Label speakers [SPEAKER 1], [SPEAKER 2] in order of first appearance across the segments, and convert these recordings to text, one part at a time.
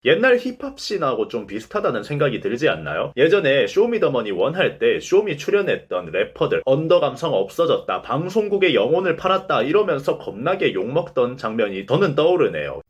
[SPEAKER 1] 옛날 힙합 씬하고 좀 비슷하다는 생각이 들지 않나요? 예전에 쇼미더머니 1 할 때 쇼미 출연했던 래퍼들 언더감성 없어졌다, 방송국의 영혼을 팔았다 이러면서 겁나게 욕먹던 장면이 저는 떠오르네요.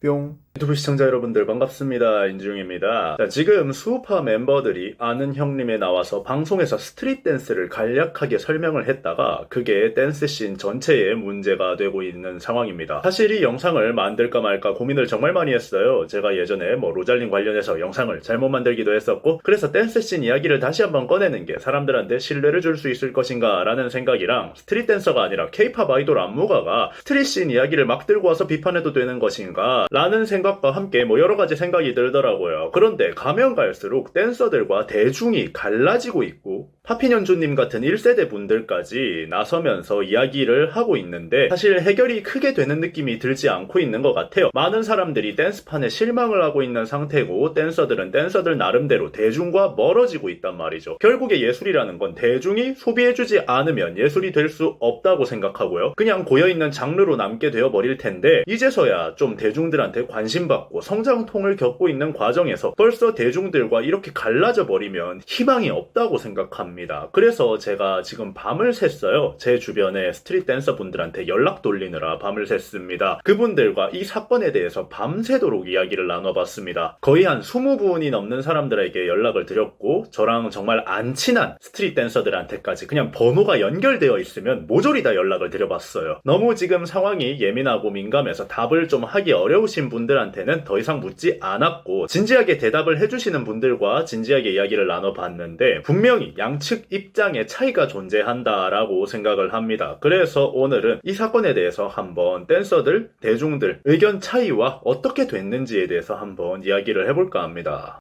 [SPEAKER 1] 뿅. 유튜브 시청자 여러분들 반갑습니다. 인중입니다. 자, 지금 수우파 멤버들이 아는 형님에 나와서 방송에서 스트릿 댄스를 간략하게 설명을 했다가 그게 댄스 씬 전체에 문제가 되고 있는 상황입니다. 사실 이 영상을 만들까 말까 고민을 정말 많이 했어요. 제가 예전에 로잘린 관련해서 영상을 잘못 만들기도 했었고, 그래서 댄스 씬 이야기를 다시 한번 꺼내는 게 사람들한테 신뢰를 줄 수 있을 것인가 라는 생각이랑, 스트릿 댄서가 아니라 케이팝 아이돌 안무가가 스트릿 씬 이야기를 막 들고 와서 비판해도 되는 것인가 라는 생각과 함께 여러가지 생각이 들더라고요. 그런데 가면 갈수록 댄서들과 대중이 갈라지고 있고, 파피년주님 같은 1세대 분들까지 나서면서 이야기를 하고 있는데 사실 해결이 크게 되는 느낌이 들지 않고 있는 것 같아요. 많은 사람들이 댄스판에 실망을 하고 있는 상태고, 댄서들은 댄서들 나름대로 대중과 멀어지고 있단 말이죠. 결국에 예술이라는 건 대중이 소비해주지 않으면 예술이 될 수 없다고 생각하고요. 그냥 고여있는 장르로 남게 되어버릴 텐데, 이제서야 좀 대중들한테 관심받고 성장통을 겪고 있는 과정에서 벌써 대중들과 이렇게 갈라져 버리면 희망이 없다고 생각합니다. 그래서 제가 지금 밤을 샜어요. 제 주변에 스트릿 댄서 분들한테 연락 돌리느라 밤을 샜습니다. 그분들과 이 사건에 대해서 밤새도록 이야기를 나눠봤습니다. 거의 한 20분이 넘는 사람들에게 연락을 드렸고, 저랑 정말 안 친한 스트릿 댄서들한테까지 그냥 번호가 연결되어 있으면 모조리 다 연락을 드려봤어요. 너무 지금 상황이 예민하고 민감해서 답을 좀 하기 어려우신 분들한테는 더 이상 묻지 않았고, 진지하게 대답을 해주시는 분들과 진지하게 이야기를 나눠봤는데 분명히 양측 입장에 차이가 존재한다라고 생각을 합니다. 그래서 오늘은 이 사건에 대해서 한번 댄서들, 대중들 의견 차이와 어떻게 됐는지에 대해서 한번 이야기를 해볼까 합니다.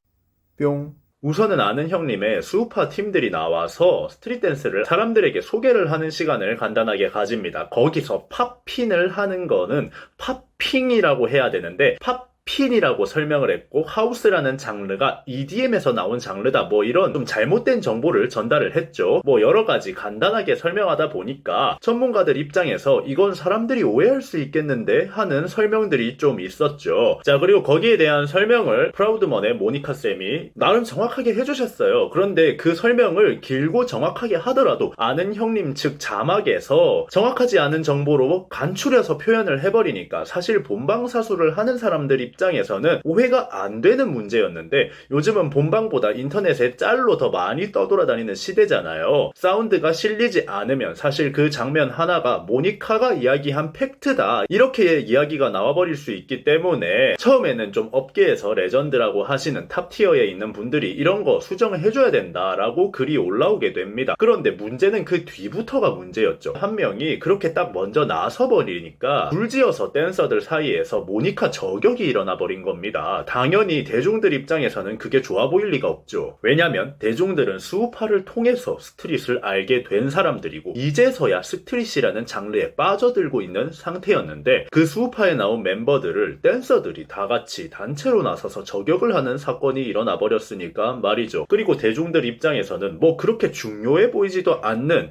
[SPEAKER 1] 뿅. 우선은 아는 형님의 수우파 팀들이 나와서 스트릿 댄스를 사람들에게 소개를 하는 시간을 간단하게 가집니다. 거기서 팝핀을 하는 거는 팝핑이라고 해야 되는데 팝핀이라고 설명을 했고, 하우스라는 장르가 EDM에서 나온 장르다, 이런 좀 잘못된 정보를 전달을 했죠. 여러가지 간단하게 설명하다 보니까 전문가들 입장에서 이건 사람들이 오해할 수 있겠는데 하는 설명들이 좀 있었죠. 자, 그리고 거기에 대한 설명을 프라우드먼의 모니카쌤이 나름 정확하게 해주셨어요. 그런데 그 설명을 길고 정확하게 하더라도 아는 형님 측 자막에서 정확하지 않은 정보로 간추려서 표현을 해버리니까 사실 본방사수를 하는 사람들 입장에서는 오해가 안 되는 문제였는데, 요즘은 본방보다 인터넷에 짤로 더 많이 떠돌아다니는 시대잖아요. 사운드가 실리지 않으면 사실 그 장면 하나가 모니카가 이야기한 팩트다 이렇게 이야기가 나와버릴 수 있기 때문에 처음에는 좀 업계에서 레전드라고 하시는 탑티어에 있는 분들이 이런 거 수정을 해줘야 된다라고 글이 올라오게 됩니다. 그런데 문제는 그 뒤부터가 문제였죠. 한 명이 그렇게 딱 먼저 나서버리니까 불지어서 댄서들 사이에서 모니카 저격이 일어나 버린 겁니다. 당연히 대중들 입장에서는 그게 좋아 보일 리가 없죠. 왜냐면 대중들은 수우파를 통해서 스트릿을 알게 된 사람들이고, 이제서야 스트릿이라는 장르에 빠져들고 있는 상태였는데, 그 수우파에 나온 멤버들을 댄서들이 다 같이 단체로 나서서 저격을 하는 사건이 일어나 버렸으니까 말이죠. 그리고 대중들 입장에서는 그렇게 중요해 보이지도 않는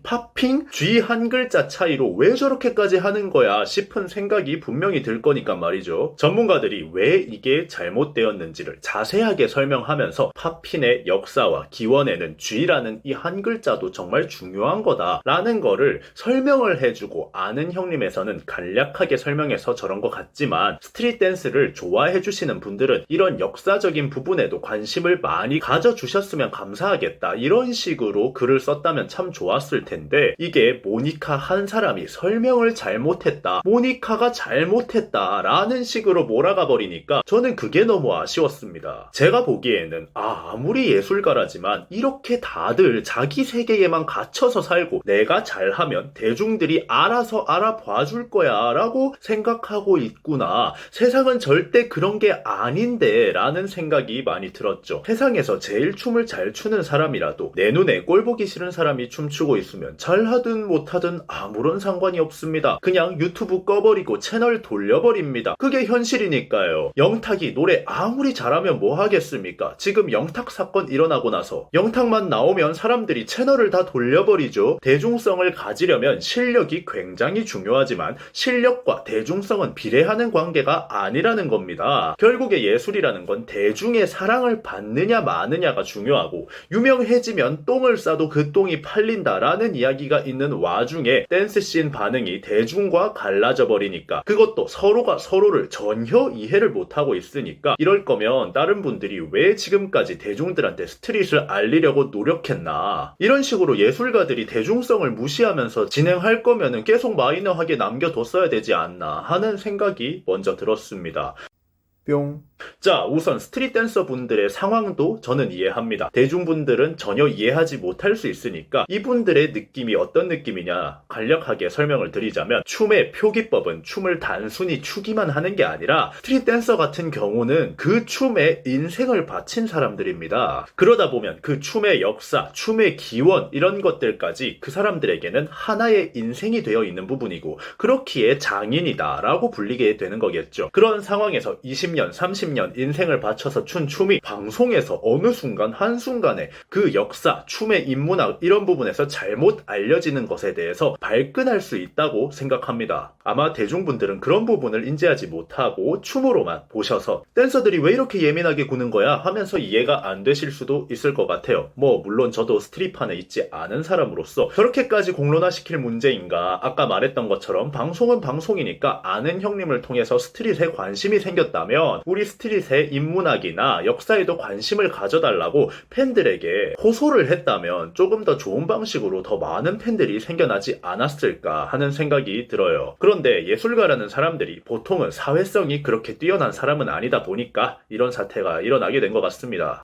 [SPEAKER 1] 팝핑 G 한 글자 차이로 왜 저렇게까지 하는 거야 싶은 생각이 분명히 들 거니까 말이죠. 전문가들이 왜 이게 잘못되었는지를 자세하게 설명하면서 팝핀의 역사와 기원에는 G라는 이 한 글자도 정말 중요한 거다 라는 거를 설명을 해주고, 아는 형님에서는 간략하게 설명해서 저런 것 같지만 스트릿 댄스를 좋아해 주시는 분들은 이런 역사적인 부분에도 관심을 많이 가져주셨으면 감사하겠다 이런 식으로 글을 썼다면 참 좋았을 텐데, 이게 모니카 한 사람이 설명을 잘못했다, 모니카가 잘못했다 라는 식으로 몰아가 버리니까 저는 그게 너무 아쉬웠습니다. 제가 보기에는 아무리 예술가라지만 이렇게 다들 자기 세계에만 갇혀서 살고 내가 잘하면 대중들이 알아서 알아봐줄 거야 라고 생각하고 있구나, 세상은 절대 그런 게 아닌데 라는 생각이 많이 들었죠. 세상에서 제일 춤을 잘 추는 사람이라도 내 눈에 꼴보기 싫은 사람이 춤추고 있으면 잘하든 못하든 아무런 상관이 없습니다. 그냥 유튜브 꺼버리고 채널 돌려버립니다. 그게 현실이니까요. 영탁이 노래 아무리 잘하면 뭐 하겠습니까? 지금 영탁 사건 일어나고 나서 영탁만 나오면 사람들이 채널을 다 돌려버리죠. 대중성을 가지려면 실력이 굉장히 중요하지만 실력과 대중성은 비례하는 관계가 아니라는 겁니다. 결국에 예술이라는 건 대중의 사랑을 받느냐 마느냐가 중요하고 유명해지면 똥을 싸도 그 똥이 팔린다라는 이야기가 있는 와중에 댄스씬 반응이 대중과 갈라져 버리니까 그것도 서로가 서로를 전혀 이해를 못하고 있으니까 이럴 거면 다른 분들이 왜 지금까지 대중들한테 스트릿을 알리려고 노력했나. 이런 식으로 예술가들이 대중성을 무시하면서 진행할 거면은 계속 마이너하게 남겨뒀어야 되지 않나 하는 생각이 먼저 들었습니다. 뿅. 자, 우선 스트릿 댄서 분들의 상황도 저는 이해합니다. 대중분들은 전혀 이해하지 못할 수 있으니까 이분들의 느낌이 어떤 느낌이냐 간략하게 설명을 드리자면 춤의 표기법은 춤을 단순히 추기만 하는 게 아니라 스트릿 댄서 같은 경우는 그 춤에 인생을 바친 사람들입니다. 그러다 보면 그 춤의 역사, 춤의 기원 이런 것들까지 그 사람들에게는 하나의 인생이 되어 있는 부분이고 그렇기에 장인이다라고 불리게 되는 거겠죠. 그런 상황에서 20년, 30년 인생을 바쳐서 춘 춤이 방송에서 어느 순간 한순간에 그 역사, 춤의 인문학 이런 부분에서 잘못 알려지는 것에 대해서 발끈할 수 있다고 생각합니다. 아마 대중분들은 그런 부분을 인지하지 못하고 춤으로만 보셔서 댄서들이 왜 이렇게 예민하게 구는 거야 하면서 이해가 안 되실 수도 있을 것 같아요. 물론 저도 스트릿판에 있지 않은 사람으로서 저렇게까지 공론화시킬 문제인가. 아까 말했던 것처럼 방송은 방송이니까 아는 형님을 통해서 스트릿에 관심이 생겼다면 우리 스트릿의 인문학이나 역사에도 관심을 가져달라고 팬들에게 호소를 했다면 조금 더 좋은 방식으로 더 많은 팬들이 생겨나지 않았을까 하는 생각이 들어요. 그런데 예술가라는 사람들이 보통은 사회성이 그렇게 뛰어난 사람은 아니다 보니까 이런 사태가 일어나게 된 것 같습니다.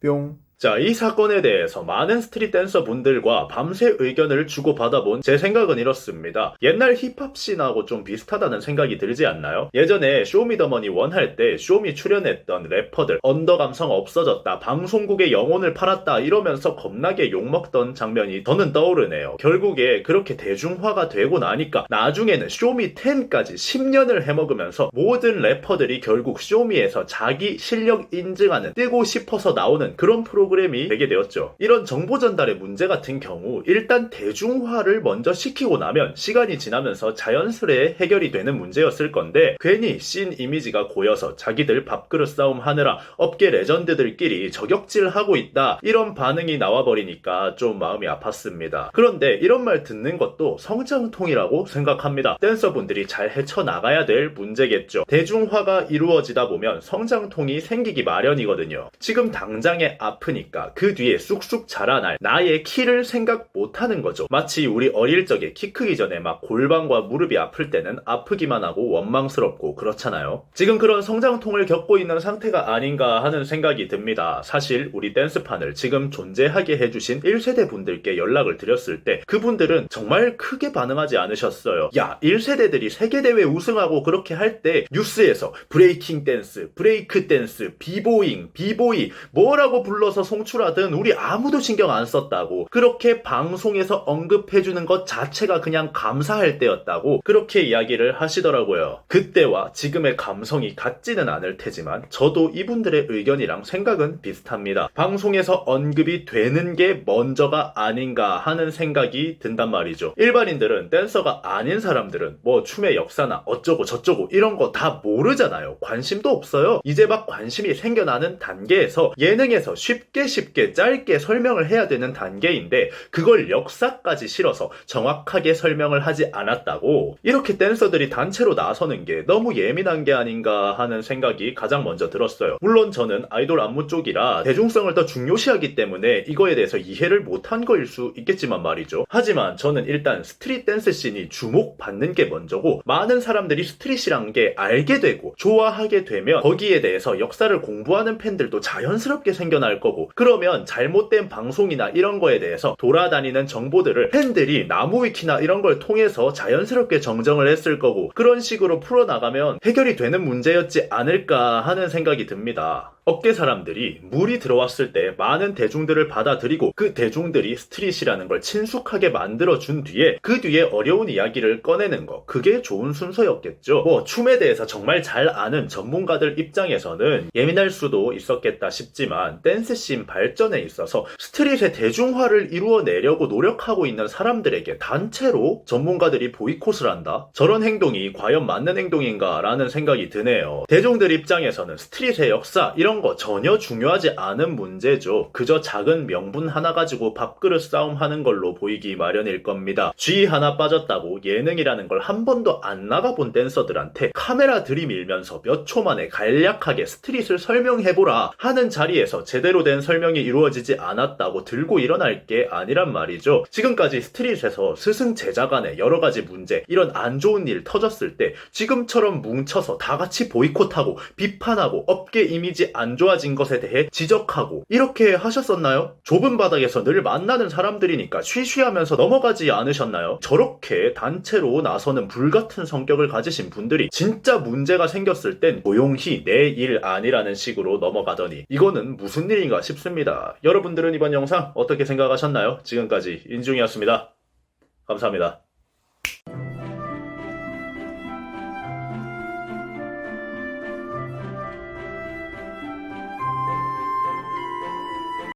[SPEAKER 1] 뿅. 자, 이 사건에 대해서 많은 스트릿 댄서 분들과 밤새 의견을 주고받아본 제 생각은 이렇습니다. 옛날 힙합 씬하고 좀 비슷하다는 생각이 들지 않나요? 예전에 쇼미더머니 1 할 때 쇼미 출연했던 래퍼들 언더 감성 없어졌다, 방송국의 영혼을 팔았다 이러면서 겁나게 욕먹던 장면이 저는 떠오르네요. 결국에 그렇게 대중화가 되고 나니까 나중에는 쇼미 10까지 10년을 해먹으면서 모든 래퍼들이 결국 쇼미에서 자기 실력 인증하는 뜨고 싶어서 나오는 그런 프로그램이 되게 되었죠. 이런 정보 전달의 문제 같은 경우 일단 대중화를 먼저 시키고 나면 시간이 지나면서 자연스레 해결이 되는 문제였을 건데 괜히 씬 이미지가 고여서 자기들 밥그릇 싸움 하느라 업계 레전드들끼리 저격질하고 있다 이런 반응이 나와버리니까 좀 마음이 아팠습니다. 그런데 이런 말 듣는 것도 성장통이라고 생각합니다. 댄서분들이 잘 헤쳐나가야 될 문제겠죠. 대중화가 이루어지다 보면 성장통이 생기기 마련이거든요. 지금 당장에 아프니까 그 뒤에 쑥쑥 자라날 나의 키를 생각 못하는 거죠. 마치 우리 어릴 적에 키 크기 전에 막 골반과 무릎이 아플 때는 아프기만 하고 원망스럽고 그렇잖아요. 지금 그런 성장통을 겪고 있는 상태가 아닌가 하는 생각이 듭니다. 사실 우리 댄스판을 지금 존재하게 해주신 1세대 분들께 연락을 드렸을 때 그분들은 정말 크게 반응하지 않으셨어요. 야, 1세대들이 세계대회 우승하고 그렇게 할 때 뉴스에서 브레이킹 댄스, 브레이크 댄스, 비보잉, 비보이 뭐라고 불러서 송출하든 우리 아무도 신경 안 썼다고, 그렇게 방송에서 언급해주는 것 자체가 그냥 감사할 때였다고 그렇게 이야기를 하시더라고요. 그때와 지금의 감성이 같지는 않을 테지만 저도 이분들의 의견이랑 생각은 비슷합니다. 방송에서 언급이 되는 게 먼저가 아닌가 하는 생각이 든단 말이죠. 일반인들은 댄서가 아닌 사람들은 뭐 춤의 역사나 어쩌고 저쩌고 이런 거 다 모르잖아요. 관심도 없어요. 이제 막 관심이 생겨나는 단계에서 예능에서 쉽게 짧게 설명을 해야 되는 단계인데 그걸 역사까지 실어서 정확하게 설명을 하지 않았다고 이렇게 댄서들이 단체로 나서는 게 너무 예민한 게 아닌가 하는 생각이 가장 먼저 들었어요. 물론 저는 아이돌 안무 쪽이라 대중성을 더 중요시하기 때문에 이거에 대해서 이해를 못한 거일 수 있겠지만 말이죠. 하지만 저는 일단 스트릿 댄스 씬이 주목받는 게 먼저고 많은 사람들이 스트릿이란 게 알게 되고 좋아하게 되면 거기에 대해서 역사를 공부하는 팬들도 자연스럽게 생겨날 거고, 그러면 잘못된 방송이나 이런 거에 대해서 돌아다니는 정보들을 팬들이 나무위키나 이런 걸 통해서 자연스럽게 정정을 했을 거고, 그런 식으로 풀어나가면 해결이 되는 문제였지 않을까 하는 생각이 듭니다. 업계 사람들이 물이 들어왔을 때 많은 대중들을 받아들이고 그 대중들이 스트릿이라는 걸 친숙하게 만들어준 뒤에 그 뒤에 어려운 이야기를 꺼내는 거, 그게 좋은 순서였겠죠. 뭐 춤에 대해서 정말 잘 아는 전문가들 입장에서는 예민할 수도 있었겠다 싶지만 댄스씬 발전에 있어서 스트릿의 대중화를 이루어내려고 노력하고 있는 사람들에게 단체로 전문가들이 보이콧을 한다? 저런 행동이 과연 맞는 행동인가 라는 생각이 드네요. 대중들 입장에서는 스트릿의 역사 이런 거 전혀 중요하지 않은 문제죠. 그저 작은 명분 하나 가지고 밥그릇 싸움하는 걸로 보이기 마련일 겁니다. 쥐 하나 빠졌다고 예능이라는 걸 한 번도 안 나가본 댄서들한테 카메라 들이밀면서 몇 초 만에 간략하게 스트릿을 설명해보라 하는 자리에서 제대로 된 설명이 이루어지지 않았다고 들고 일어날 게 아니란 말이죠. 지금까지 스트릿에서 스승 제자 간의 여러 가지 문제, 이런 안 좋은 일 터졌을 때 지금처럼 뭉쳐서 다 같이 보이콧하고 비판하고 업계 이미지 안 좋아진 것에 대해 지적하고 이렇게 하셨었나요? 좁은 바닥에서 늘 만나는 사람들이니까 쉬쉬하면서 넘어가지 않으셨나요? 저렇게 단체로 나서는 불같은 성격을 가지신 분들이 진짜 문제가 생겼을 땐 조용히 내 일 아니라는 식으로 넘어가더니 이거는 무슨 일인가 싶습니다. 여러분들은 이번 영상 어떻게 생각하셨나요? 지금까지 인중이었습니다. 감사합니다.